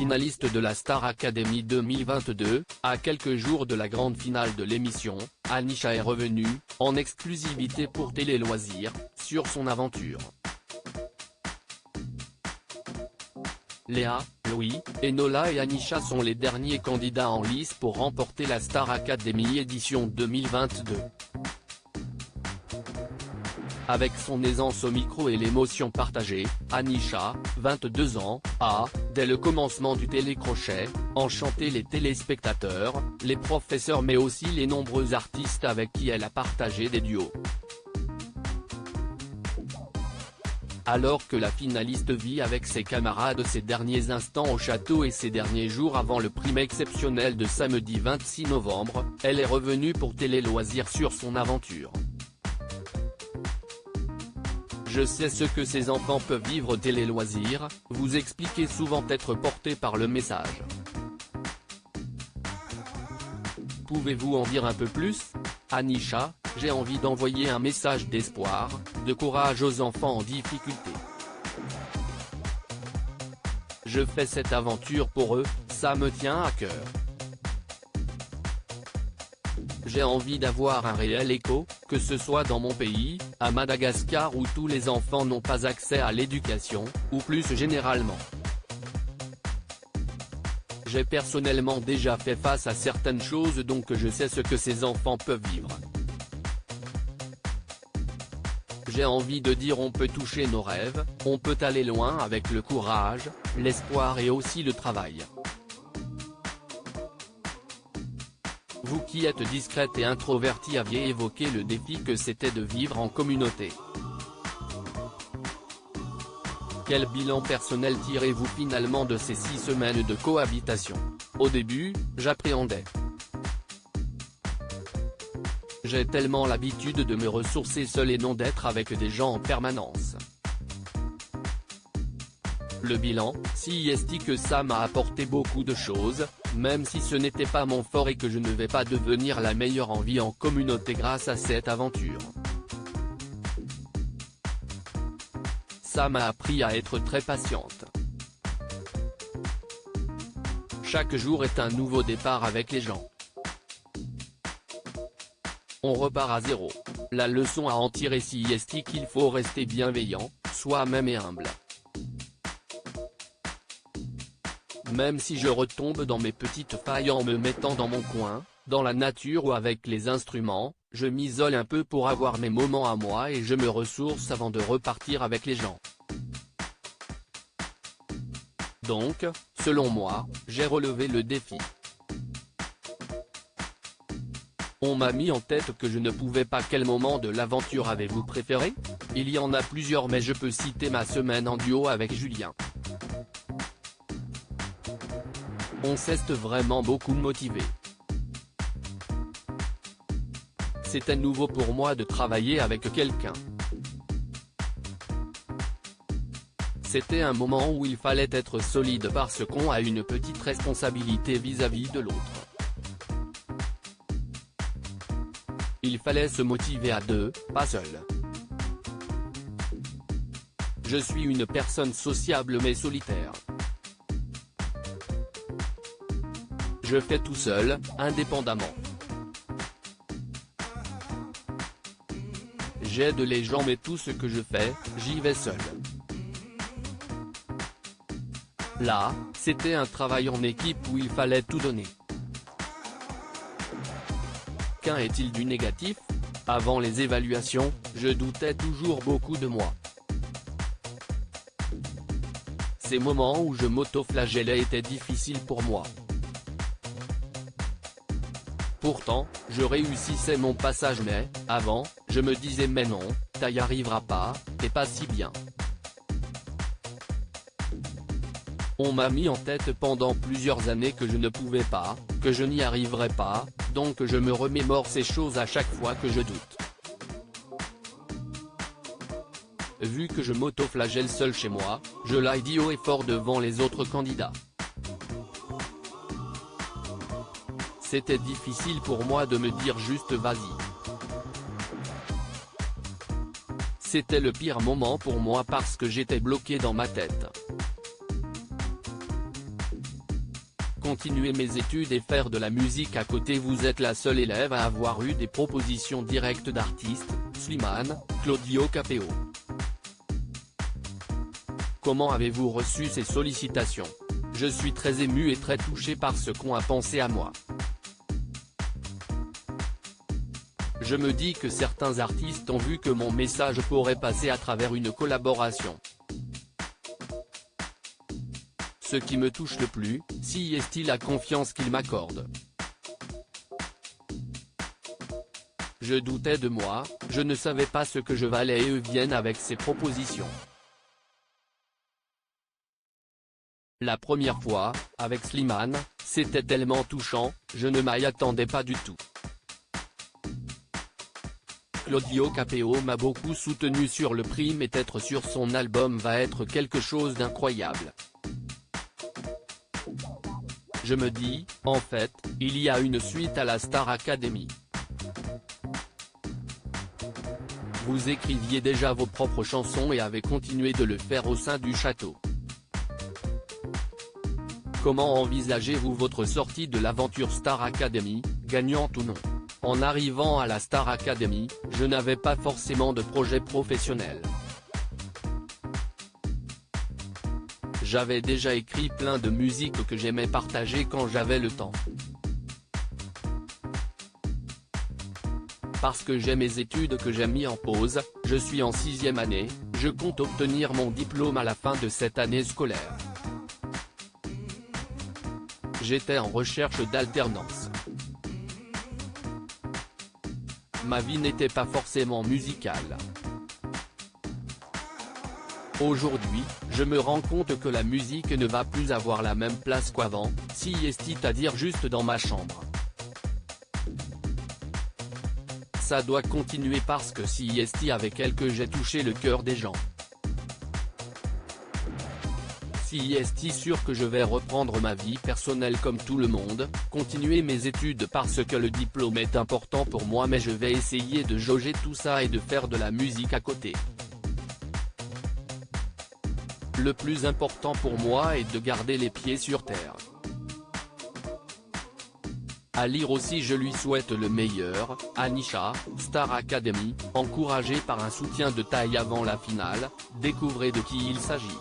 finaliste de la Star Academy 2022, à quelques jours de la grande finale de l'émission, Anisha est revenue, en exclusivité pour Télé Loisirs, sur son aventure. Léa, Louis, Enola et Anisha sont les derniers candidats en lice pour remporter la Star Academy édition 2022. Avec son aisance au micro et l'émotion partagée, Anisha, 22 ans, a, dès le commencement du télécrochet, enchanté les téléspectateurs, les professeurs mais aussi les nombreux artistes avec qui elle a partagé des duos. Alors que la finaliste vit avec ses camarades ses derniers instants au château et ses derniers jours avant le prime exceptionnel de samedi 26 novembre, elle est revenue pour Télé Loisirs sur son aventure. Je sais ce que ces enfants peuvent vivre Télé Loisirs, vous expliquez souvent être porté par le message. Pouvez-vous en dire un peu plus ? Anisha, j'ai envie d'envoyer un message d'espoir, de courage aux enfants en difficulté. Je fais cette aventure pour eux, ça me tient à cœur. J'ai envie d'avoir un réel écho, que ce soit dans mon pays, à Madagascar où tous les enfants n'ont pas accès à l'éducation, ou plus généralement. J'ai personnellement déjà fait face à certaines choses donc je sais ce que ces enfants peuvent vivre. J'ai envie de dire on peut toucher nos rêves, on peut aller loin avec le courage, l'espoir et aussi le travail. Vous qui êtes discrète et introvertie aviez évoqué le défi que c'était de vivre en communauté. Quel bilan personnel tirez-vous finalement de ces 6 semaines de cohabitation ? Au début, j'appréhendais. J'ai tellement l'habitude de me ressourcer seul et non d'être avec des gens en permanence. Le bilan, si est que ça m'a apporté beaucoup de choses, même si ce n'était pas mon fort et que je ne vais pas devenir la meilleure en vie en communauté grâce à cette aventure. Ça m'a appris à être très patiente. Chaque jour est un nouveau départ avec les gens. On repart à zéro. La leçon à en tirer si est qu'il faut rester bienveillant, soi-même et humble. Même si je retombe dans mes petites failles en me mettant dans mon coin, dans la nature ou avec les instruments, je m'isole un peu pour avoir mes moments à moi et je me ressource avant de repartir avec les gens. Donc, selon moi, j'ai relevé le défi. On m'a mis en tête que je ne pouvais pas. Quel moment de l'aventure avez-vous préféré ? Il y en a plusieurs mais je peux citer ma semaine en duo avec Julien. On s'est vraiment beaucoup motivé. C'était nouveau pour moi de travailler avec quelqu'un. C'était un moment où il fallait être solide parce qu'on a une petite responsabilité vis-à-vis de l'autre. Il fallait se motiver à deux, pas seul. Je suis une personne sociable mais solitaire. Je fais tout seul, indépendamment. J'aide les gens mais tout ce que je fais, j'y vais seul. Là, c'était un travail en équipe où il fallait tout donner. Qu'en est-il du négatif ? Avant les évaluations, je doutais toujours beaucoup de moi. Ces moments où je m'auto-flagellais étaient difficiles pour moi. Pourtant, je réussissais mon passage mais, avant, je me disais mais non, t'y arriveras pas, t'es pas si bien. On m'a mis en tête pendant plusieurs années que je ne pouvais pas, que je n'y arriverais pas, donc je me remémore ces choses à chaque fois que je doute. Vu que je m'auto-flagelle seul chez moi, je l'ai dit haut et fort devant les autres candidats. C'était difficile pour moi de me dire juste vas-y. C'était le pire moment pour moi parce que j'étais bloqué dans ma tête. continuer mes études et faire de la musique à côté. Vous êtes la seule élève à avoir eu des propositions directes d'artistes, Slimane, Claudio Capéo. Comment avez-vous reçu ces sollicitations? Je suis très ému et très touché par ce qu'on a pensé à moi. Je me dis que certains artistes ont vu que mon message pourrait passer à travers une collaboration. Ce qui me touche le plus, c'est la confiance qu'ils m'accordent. Je doutais de moi, je ne savais pas ce que je valais et eux viennent avec ces propositions. La première fois, avec Slimane, c'était tellement touchant, je ne m'y attendais pas du tout. Claudio Capéo m'a beaucoup soutenu sur le prix, mais être sur son album va être quelque chose d'incroyable. Je me dis, en fait, il y a une suite à la Star Academy. Vous écriviez déjà vos propres chansons et avez continué de le faire au sein du château. Comment envisagez-vous votre sortie de l'aventure Star Academy, gagnante ou non? En arrivant à la Star Academy, je n'avais pas forcément de projet professionnel. J'avais déjà écrit plein de musiques que j'aimais partager quand j'avais le temps. Parce que j'ai mes études que j'ai mis en pause, je suis en 6e année, je compte obtenir mon diplôme à la fin de cette année scolaire. J'étais en recherche d'alternance. Ma vie n'était pas forcément musicale. Aujourd'hui, je me rends compte que la musique ne va plus avoir la même place qu'avant, c'est-à-dire juste dans ma chambre. Ça doit continuer parce que c'est avec elle que j'ai touché le cœur des gens. C'est sûr que je vais reprendre ma vie personnelle comme tout le monde, continuer mes études parce que le diplôme est important pour moi, mais je vais essayer de jauger tout ça et de faire de la musique à côté. Le plus important pour moi est de garder les pieds sur terre. À lire aussi, je lui souhaite le meilleur, Anisha, Star Academy, encouragée par un soutien de taille avant la finale, découvrez de qui il s'agit.